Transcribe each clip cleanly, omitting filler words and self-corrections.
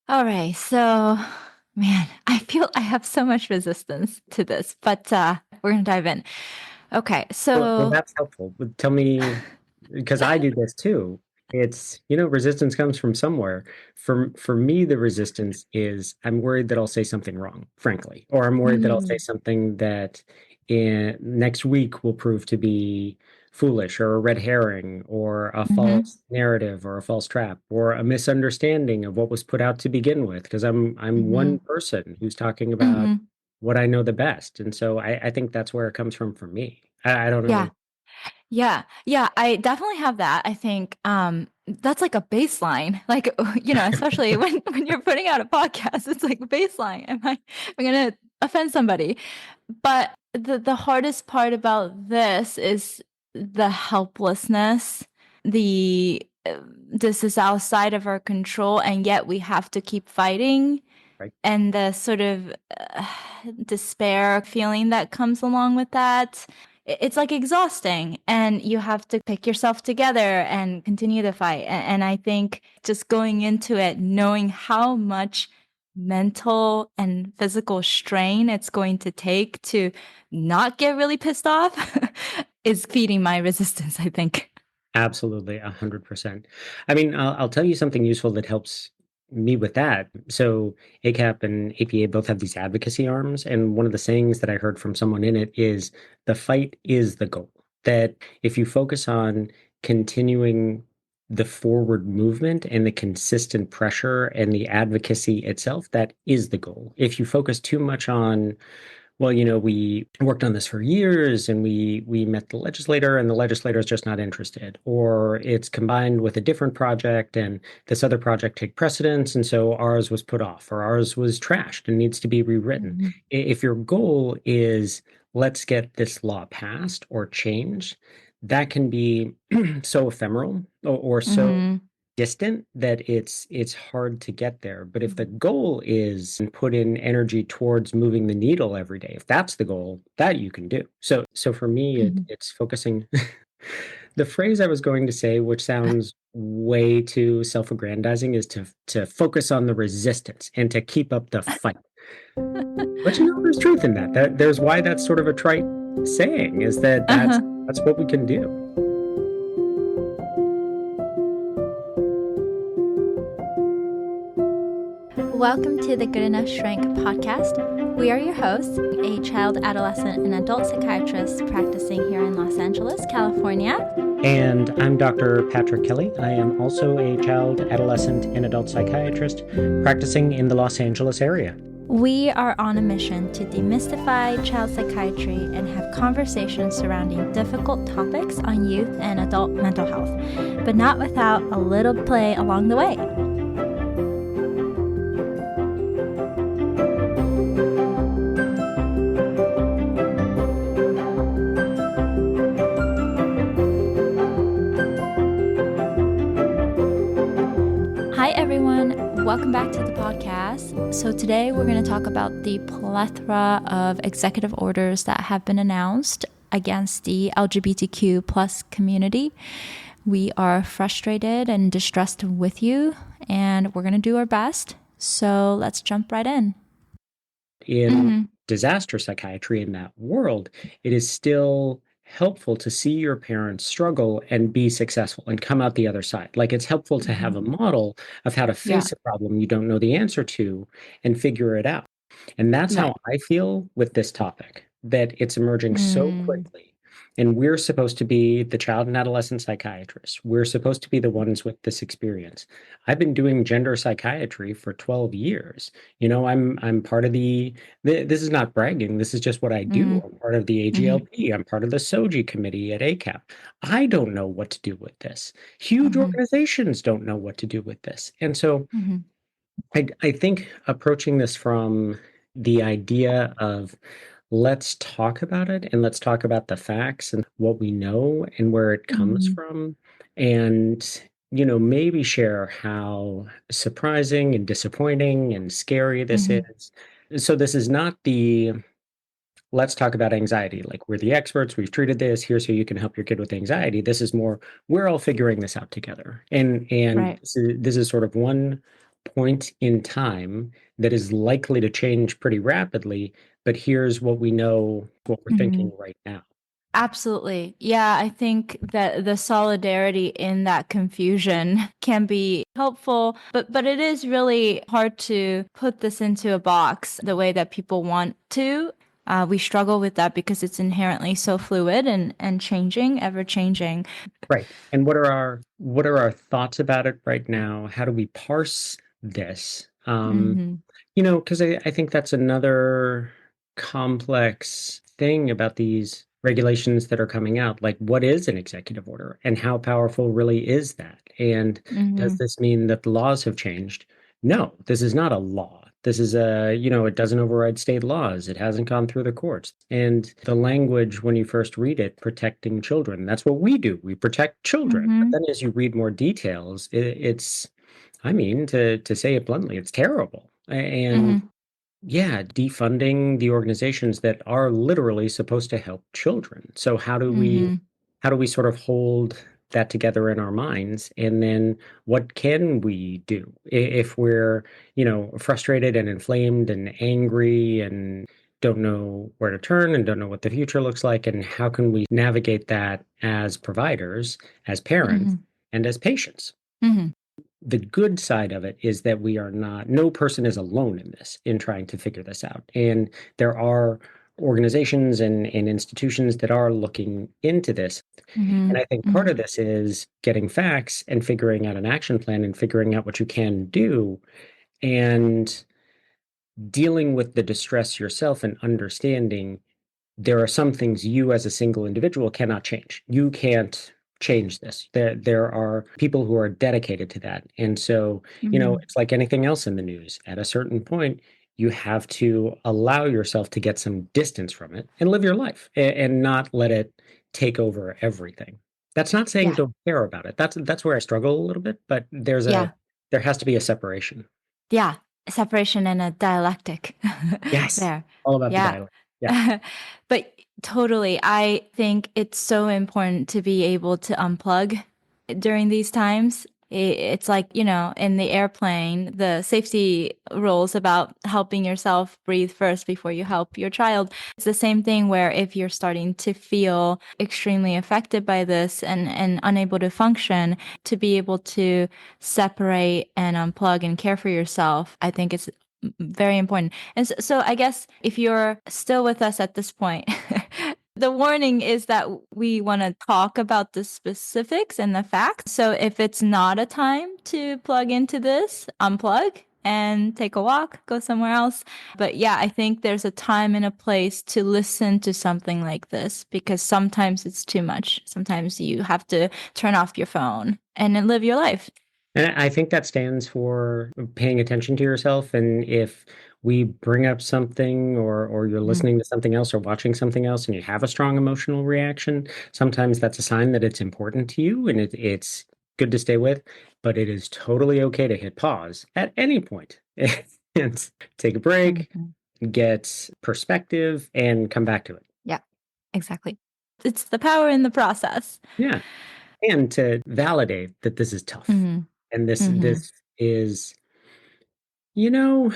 All right. So, man, I feel I have so much resistance to this, but we're going to dive in. Okay. Well, So, that's helpful. But tell me, because I do this too. It's, resistance comes from somewhere. For me, the resistance is I'm worried that I'll say something wrong, frankly, or I'm worried that I'll say mm, something that next week will prove to be foolish or a red herring or a hmm false narrative or a false trap or a misunderstanding of what was put out to begin with. Because I'm one hmm person who's talking about hmm what I know the best. And so I think that's where it comes from for me. I don't yeah, know. yeah. I definitely have that. I think that's like a baseline. Like, especially when you're putting out a podcast, it's like baseline. Am I going to offend somebody? But the hardest part about this is the helplessness. The This is outside of our control, and yet we have to keep fighting. Right? And the sort of uh, despair feeling that comes along with that. It's like exhausting, and you have to pick yourself together and continue to fight. And I think just going into it, knowing how much mental and physical strain it's going to take to not get really pissed off is feeding my resistance, I think. Absolutely, 100%. I mean, I'll tell you something useful that helps me with that. So ACAP and APA both have these advocacy arms, and one of the sayings that I heard from someone in it is the fight is the goal. That if you focus on continuing the forward movement and the consistent pressure and the advocacy itself, that is the goal. If you focus too much on well, we worked on this for years and we met the legislator and the legislator is just not interested, or it's combined with a different project and this other project take precedence, and so ours was put off or ours was trashed and needs to be rewritten. Mhm. If your goal is let's get this law passed or changed, that can be so ephemeral or so Mhm. distant that it's hard to get there. But if the goal is put in energy towards moving the needle every day, if that's the goal, that you can do. So for me, Mhm. it's focusing. The phrase I was going to say, which sounds way too self-aggrandizing, is to focus on the resistance and to keep up the fight. But there's truth in that. There's why that's sort of a trite saying, is that that's Uh-huh. that's what we can do. Welcome to the Good.Enough.Shrink podcast. We are your hosts, a child, adolescent, and adult psychiatrist practicing here in Los Angeles, California. And I'm Dr. Patrick Kelly. I am also a child, adolescent, and adult psychiatrist practicing in the Los Angeles area. We are on a mission to demystify child psychiatry and have conversations surrounding difficult topics on youth and adult mental health, but not without a little play along the way. Hi, everyone. Welcome back to the podcast. So today we're going to talk about the plethora of executive orders that have been announced against the LGBTQ plus community. We are frustrated and distressed with you, and we're going to do our best. So let's jump right in. In Mm-hmm. disaster psychiatry in that world, it is still helpful to see your parents struggle and be successful and come out the other side. Like it's helpful to have a model of how to Yeah, face a problem you don't know the answer to and figure it out. And that's right. how I feel with this topic, that it's emerging so Mm, quickly. And we're supposed to be the child and adolescent psychiatrists. We're supposed to be the ones with this experience. I've been doing gender psychiatry for 12 years. I'm part of this is not bragging. This is just what I do. mm, I'm part of the mm-hmm, AGLP. I'm part of the SOGI committee at ACAP. I don't know what to do with this. Huge mm-hmm, organizations don't know what to do with this. And so mm-hmm, I think approaching this from the idea of let's talk about it and let's talk about the facts and what we know and where it comes mm-hmm, from, and maybe share how surprising and disappointing and scary this mm-hmm, is. So this is not the let's talk about anxiety, like we're the experts, we've treated this, here's how you can help your kid with anxiety. This is more we're all figuring this out together, and right. this is sort of one point in time that is likely to change pretty rapidly, but here's what we know, what we're Mhm. thinking right now. Absolutely. Yeah, I think that the solidarity in that confusion can be helpful, but it is really hard to put this into a box the way that people want to. We struggle with that because it's inherently so fluid and changing, ever changing. Right. And what are our thoughts about it right now? How do we parse this? Hmm. Because I think that's another complex thing about these regulations that are coming out. Like, what is an executive order and how powerful really is that? And does Hmm. this mean that the laws have changed? No, this is not a law. This is it doesn't override state laws. It hasn't gone through the courts. And the language, when you first read it, protecting children, that's what we do. We protect children. But Hmm. then as you read more details, I mean, to say it bluntly, it's terrible. And Hmm. yeah, defunding the organizations that are literally supposed to help children. So Hmm. how do we sort of hold that together in our minds? And then what can we do if we're, frustrated and inflamed and angry and don't know where to turn and don't know what the future looks like? And how can we navigate that as providers, as parents, Hmm. and as patients? Hmm. The good side of it is that no person is alone in this, in trying to figure this out. And there are organizations and institutions that are looking into this. Hmm. And I think part Hmm. of this is getting facts and figuring out an action plan and figuring out what you can do and dealing with the distress yourself and understanding there are some things you as a single individual cannot change. You can't change this. There are people who are dedicated to that. And so, Hmm. it's like anything else in the news. At a certain point, you have to allow yourself to get some distance from it and live your life and not let it take over everything. That's not saying Yeah. don't care about it. That's where I struggle a little bit, but Yeah. there has to be a separation. Yeah. Separation and a dialectic Yes. there. All about the Yeah. dialect. Yeah. But totally, I think it's so important to be able to unplug during these times. It's like, in the airplane, the safety rules about helping yourself breathe first before you help your child. It's the same thing where if you're starting to feel extremely affected by this and unable to function, to be able to separate and unplug and care for yourself, I think it's very important. And so I guess if you're still with us at this point, the warning is that we want to talk about the specifics and the facts. So if it's not a time to plug into this, unplug and take a walk, go somewhere else. But yeah, I think there's a time and a place to listen to something like this because sometimes it's too much. Sometimes you have to turn off your phone and then live your life. And I think that stands for paying attention to yourself. And if we bring up something or you're Mhm. listening to something else or watching something else and you have a strong emotional reaction, sometimes that's a sign that it's important to you and it's good to stay with. But it is totally okay to hit pause at any point and take a break, Mhm. get perspective, and come back to it. Yeah, exactly. It's the power in the process. Yeah. And to validate that this is tough. Mhm. And Mhm. this is You know,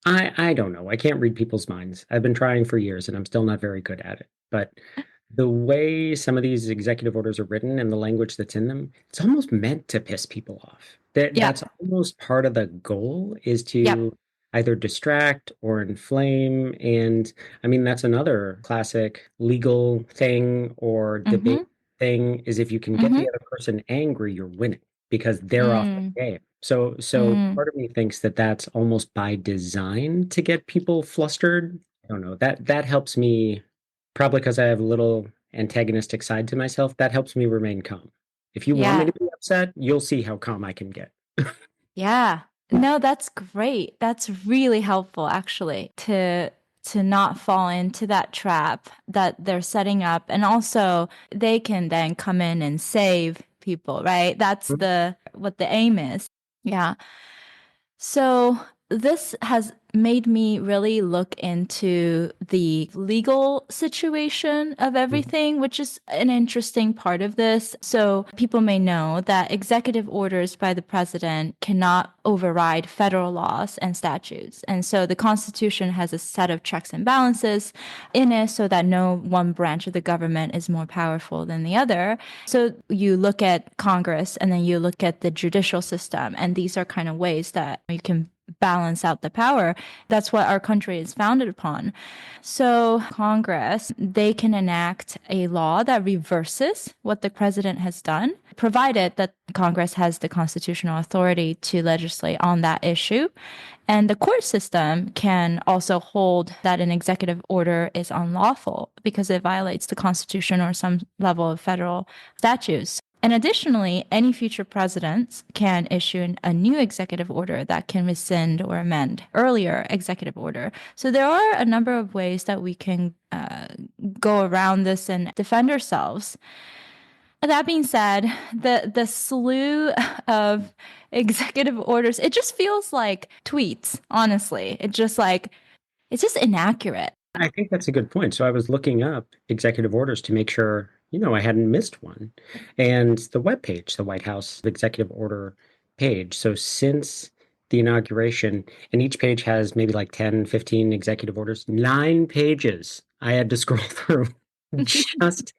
I don't know. I can't read people's minds. I've been trying for years and I'm still not very good at it. But the way some of these executive orders are written and the language that's in them, it's almost meant to piss people off. That's Yep. almost part of the goal is Yep. to either distract or inflame. And I mean, that's another classic legal thing or debate Mhm. thing is if you can get the Mhm. other person angry, you're winning because they're off the Mm. game. So Mm. part of me thinks that that's almost by design to get people flustered. I don't know. That helps me probably because I have a little antagonistic side to myself. That helps me remain calm. If you want me Yeah. to be upset, you'll see how calm I can get. Yeah. No, that's great. That's really helpful actually to not fall into that trap that they're setting up. And also they can then come in and save people, right? That's Mhm. the what the aim is. Yeah. So this has made me really look into the legal situation of Mhm. everything, which is an interesting part of this. So, people may know that executive orders by the president cannot override federal laws and statutes. And so, the Constitution has a set of checks and balances in it so that no one branch of the government is more powerful than the other. So, you look at Congress and then you look at the judicial system, and these are kind of ways that you can balance out the power. That's what our country is founded upon. So, Congress, they can enact a law that reverses what the president has done, provided that Congress has the constitutional authority to legislate on that issue. And the court system can also hold that an executive order is unlawful because it violates the Constitution or some level of federal statutes. And additionally, any future presidents can issue a new executive order that can rescind or amend earlier executive order. So there are a number of ways that we can go around this and defend ourselves. That being said, the slew of executive orders, it just feels like tweets, honestly. It's just inaccurate. I think that's a good point. So I was looking up executive orders to make sure, I hadn't missed one. And the webpage, the White House executive order page. So since the inauguration, and each page has maybe like 10, 15 executive orders, 9 pages I had to scroll through just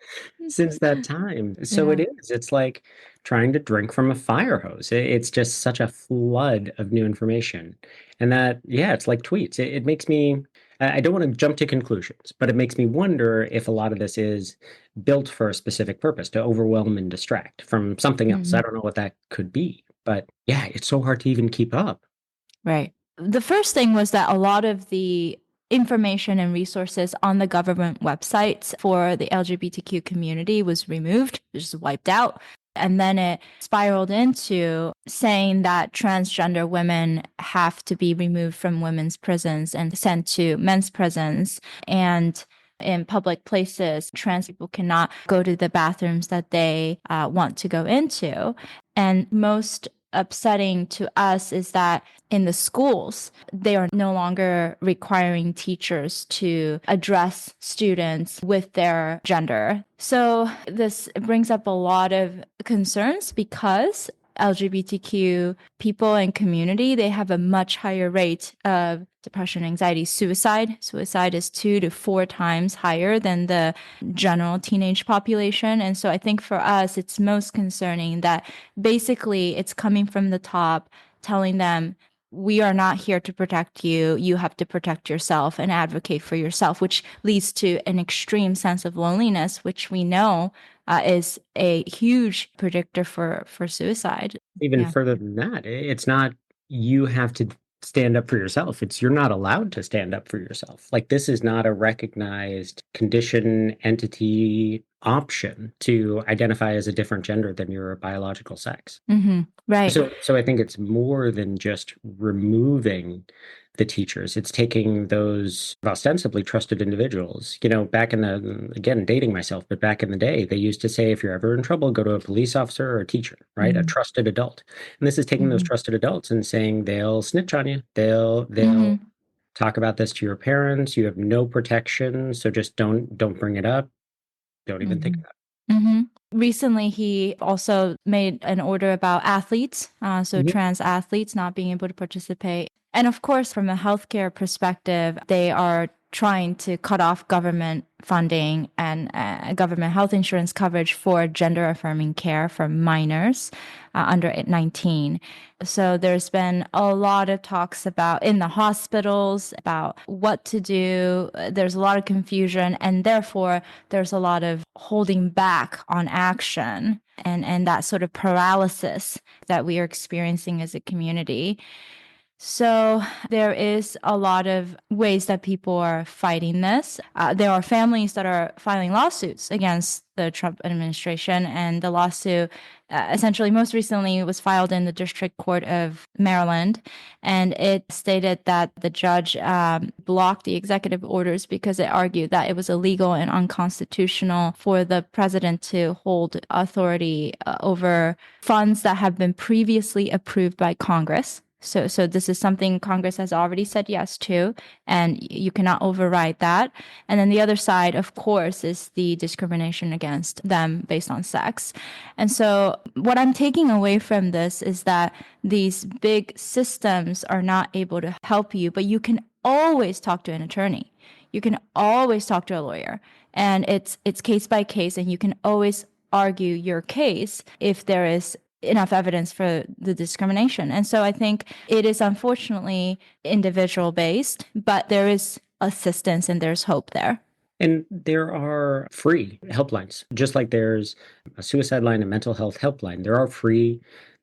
since that time. So it Yeah. is. It's like trying to drink from a fire hose. It's just such a flood of new information. And that, yeah, it's like tweets. It makes me, I don't want to jump to conclusions, but it makes me wonder if a lot of this is built for a specific purpose to overwhelm and distract from something else. I Mhm. don't know what that could be, but yeah, it's so hard to even keep up. Right. The first thing was that a lot of the information and resources on the government websites for the LGBTQ community was removed, just wiped out. And then it spiraled into saying that transgender women have to be removed from women's prisons and sent to men's prisons. And in public places, trans people cannot go to the bathrooms that they want to go into. And most upsetting to us is that in the schools, they are no longer requiring teachers to address students with their gender. So this brings up a lot of concerns because LGBTQ people and community, they have a much higher rate of depression, anxiety, suicide. Suicide is 2 to 4 times higher than the general teenage population. And so I think for us, it's most concerning that basically it's coming from the top, telling them, we are not here to protect you. You have to protect yourself and advocate for yourself, which leads to an extreme sense of loneliness, which we know is a huge predictor for suicide. Even Yeah. further than that, it's not you have to stand up for yourself. It's you're not allowed to stand up for yourself. Like this is not a recognized condition, entity, option to identify as a different gender than your biological sex. Right. So I think it's more than just removing the teachers. It's taking those ostensibly trusted individuals. Back in the, again, dating myself, but back in the day, they used to say, if you're ever in trouble, go to a police officer or a teacher, right? A Mhm. trusted adult. And this is taking those Mhm. trusted adults and saying they'll snitch on you. They'll Mhm. talk about this to your parents. You have no protection. So just don't bring it up. Don't even think Mhm. about Mhm. Recently, he also made an order about athletes, so it. trans athletes not being able to participate. And of course, from a healthcare perspective, they are trying to cut off government funding and government health insurance coverage for gender affirming care for minors under 19. So there's been a lot of talks about in the hospitals about what to do. There's a lot of confusion, and therefore there's a lot of holding back on action and that sort of paralysis that we are experiencing as a community. So there is a lot of ways that people are fighting this. There are families that are filing lawsuits against the Trump administration, and the lawsuit essentially most recently was filed in the District Court of Maryland, and it stated that the judge blocked the executive orders because it argued that it was illegal and unconstitutional for the president to hold authority over funds that have been previously approved by Congress. So this is something Congress has already said yes to, and you cannot override that. And then the other side, of course, is the discrimination against them based on sex. And so what I'm taking away from this is that these big systems are not able to help you, but you can always talk to an attorney. You can always talk to a lawyer, and it's case by case, and you can always argue your case if there is enough evidence for the discrimination. And so I think it is unfortunately individual based, but there is assistance and there's hope there. And there are free helplines, just like there's a suicide line, a mental health helpline. There are free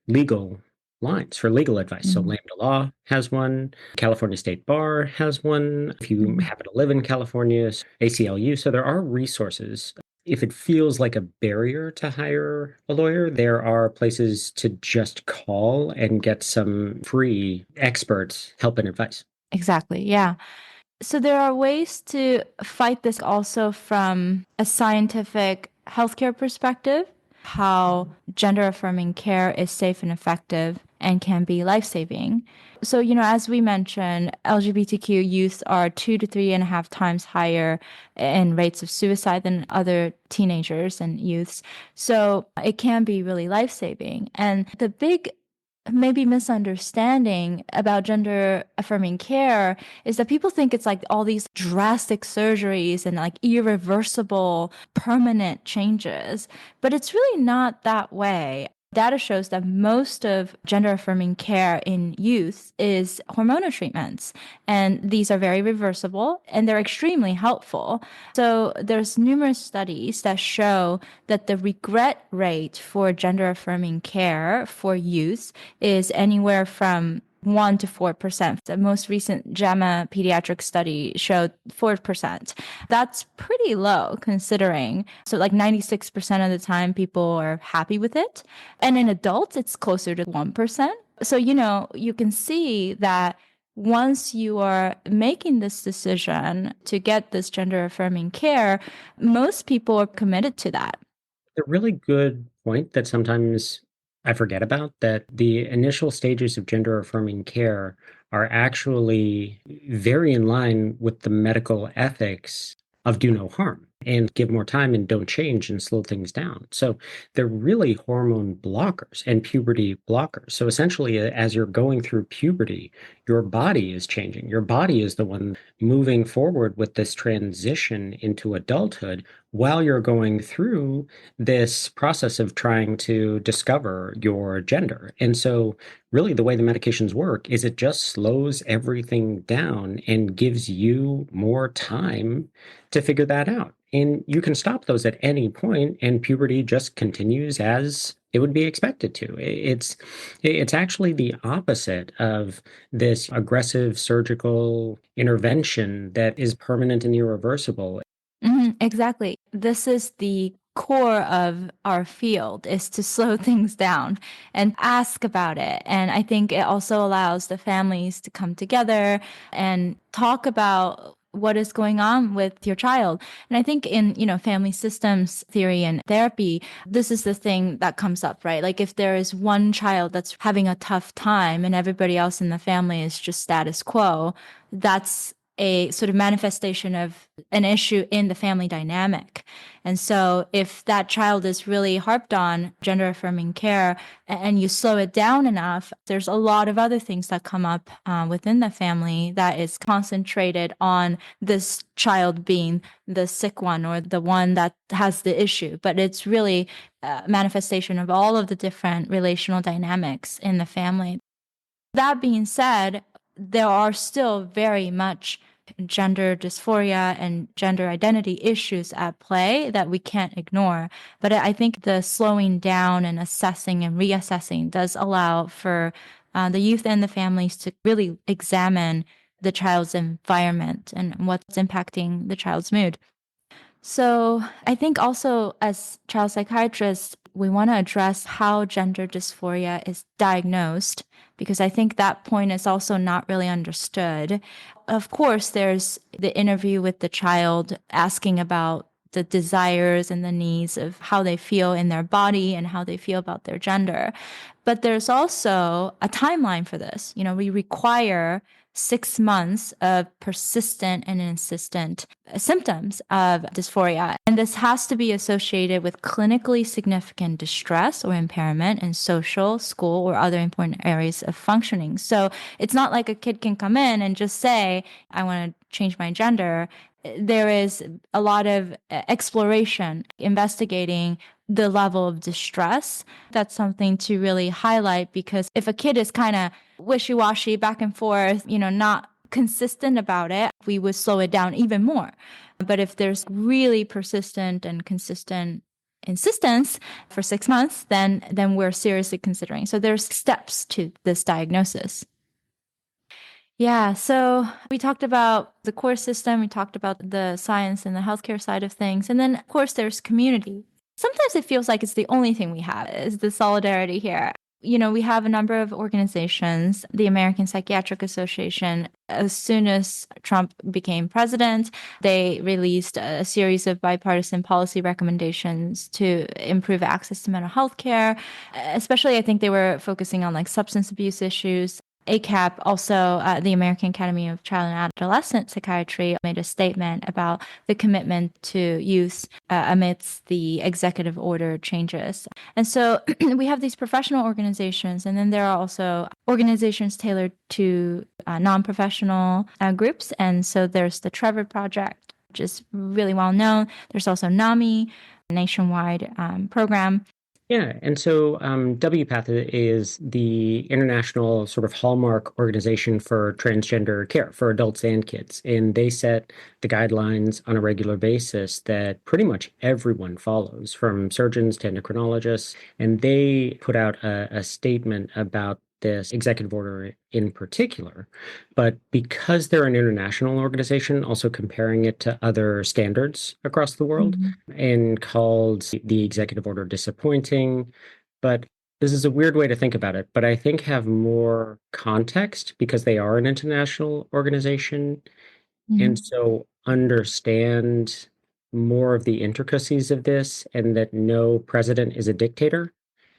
legal lines for legal advice. So Mhm. Lambda Law has one, California State Bar has one. If you Mhm. happen to live in California, ACLU. So there are resources. If it feels like a barrier to hire a lawyer, there are places to just call and get some free expert help and advice. Exactly. Yeah. So there are ways to fight this also from a scientific healthcare perspective, how gender affirming care is safe and effective and can be life saving. So, as we mentioned, LGBTQ youth are 2 to 3.5 times higher in rates of suicide than other teenagers and youths. So it can be really life saving. And the big maybe misunderstanding about gender affirming care is that people think it's like all these drastic surgeries and like irreversible permanent changes, but it's really not that way. Data shows that most of gender affirming care in youth is hormonal treatments, and these are very reversible and they're extremely helpful. So there's numerous studies that show that the regret rate for gender affirming care for youth is anywhere from 1 to 4%. The most recent JAMA pediatric study showed 4%. That's pretty low considering. So, like 96% of the time, people are happy with it. And in adults, it's closer to 1%. So, you can see that once you are making this decision to get this gender affirming care, most people are committed to that. A really good point that sometimes I forget about, that the initial stages of gender affirming care are actually very in line with the medical ethics of do no harm and give more time and don't change and slow things down. So they're really hormone blockers and puberty blockers. So essentially, as you're going through puberty, your body is changing. Your body is the one moving forward with this transition into adulthood while you're going through this process of trying to discover your gender. And so, really, the way the medications work is it just slows everything down and gives you more time to figure that out. And you can stop those at any point, and puberty just continues as it would be expected to. It's actually the opposite of this aggressive surgical intervention that is permanent and irreversible. Exactly. This is the core of our field is to slow things down and ask about it. And I think it also allows the families to come together and talk about what is going on with your child. And I think in, family systems theory and therapy, this is the thing that comes up, right? Like if there is one child that's having a tough time and everybody else in the family is just status quo, that's a sort of manifestation of an issue in the family dynamic. And so if that child is really harped on gender affirming care and you slow it down enough, there's a lot of other things that come up within the family that is concentrated on this child being the sick one or the one that has the issue. But it's really a manifestation of all of the different relational dynamics in the family. That being said, there are still very much gender dysphoria and gender identity issues at play that we can't ignore. But I think the slowing down and assessing and reassessing does allow for the youth and the families to really examine the child's environment and what's impacting the child's mood. So I think also as child psychiatrists, we want to address how gender dysphoria is diagnosed because I think that point is also not really understood. Of course, there's the interview with the child asking about the desires and the needs of how they feel in their body and how they feel about their gender. But there's also a timeline for this. We require 6 months of persistent and insistent symptoms of dysphoria. And this has to be associated with clinically significant distress or impairment in social, school, or other important areas of functioning. So it's not like a kid can come in and just say, I want to change my gender. There is a lot of exploration, investigating the level of distress. That's something to really highlight, because if a kid is kind of wishy-washy, back and forth, not consistent about it, we would slow it down even more. But if there's really persistent and consistent insistence for 6 months, then we're seriously considering. So there's steps to this diagnosis. Yeah, so we talked about the court system, we talked about the science and the healthcare side of things, and then of course there's community. Sometimes it feels like it's the only thing we have is the solidarity here. We have a number of organizations, the American Psychiatric Association. As soon as Trump became president, they released a series of bipartisan policy recommendations to improve access to mental health care. Especially, I think they were focusing on substance abuse issues. ACAP, also the American Academy of Child and Adolescent Psychiatry, made a statement about the commitment to youth amidst the executive order changes. And so we have these professional organizations, and then there are also organizations tailored to non-professional groups. And so there's the Trevor Project, which is really well known. There's also NAMI, a nationwide program. Yeah, and so WPATH is the international sort of hallmark organization for transgender care for adults and kids. And they set the guidelines on a regular basis that pretty much everyone follows, from surgeons to endocrinologists. And they put out a statement about this executive order in particular. But because they're an international organization, also comparing it to other standards across the world, and called the executive order disappointing. But this is a weird way to think about it, but I think have more context because they are an international organization. And so understand more of the intricacies of this, and that no president is a dictator,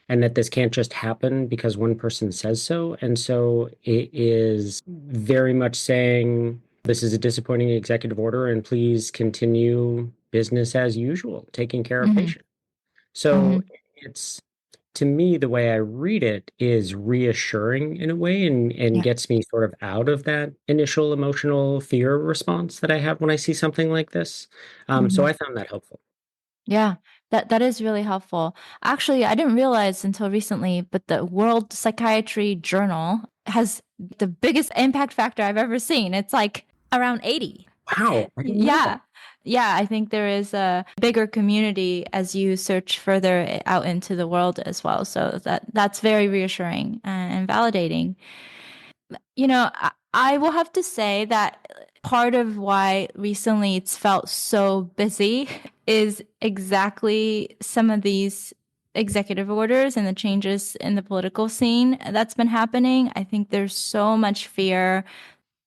and that this can't just happen because one person says so. And so it is very much saying, this is a disappointing executive order, and please continue business as usual, taking care of patients. So it's, to me, the way I read it is reassuring in a way, and gets me sort of out of that initial emotional fear response that I have when I see something like this. So I found that helpful. Yeah, that is really helpful. Actually, I didn't realize until recently, but the World Psychiatry Journal has the biggest impact factor I've ever seen. It's around 80. Wow, I didn't know Yeah. that. Yeah, I think there is a bigger community as you search further out into the world as well. So that's very reassuring and validating. I will have to say that part of why recently it's felt so busy is exactly some of these executive orders and the changes in the political scene that's been happening. I think there's so much fear,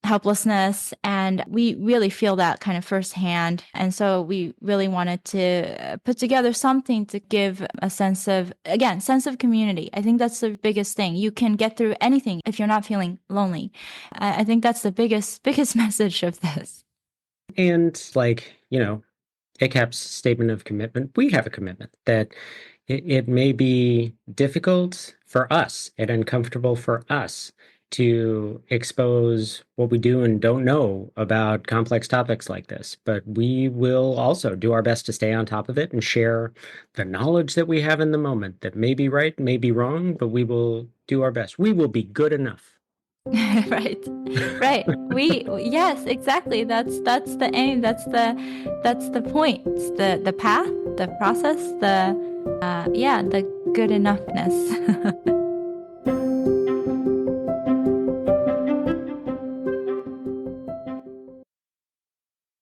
helplessness, and we really feel that kind of firsthand. And so we really wanted to put together something to give a sense of community. I think that's the biggest thing. You can get through anything if you're not feeling lonely. I think that's the biggest message of this. And ACAP's statement of commitment, we have a commitment that it may be difficult for us and uncomfortable for us to expose what we do and don't know about complex topics like this, but we will also do our best to stay on top of it and share the knowledge that we have in the moment that may be right, may be wrong, but we will do our best. We will be good enough. Right. Yes, exactly. That's the aim. That's the point. It's the path, the process, the good enoughness.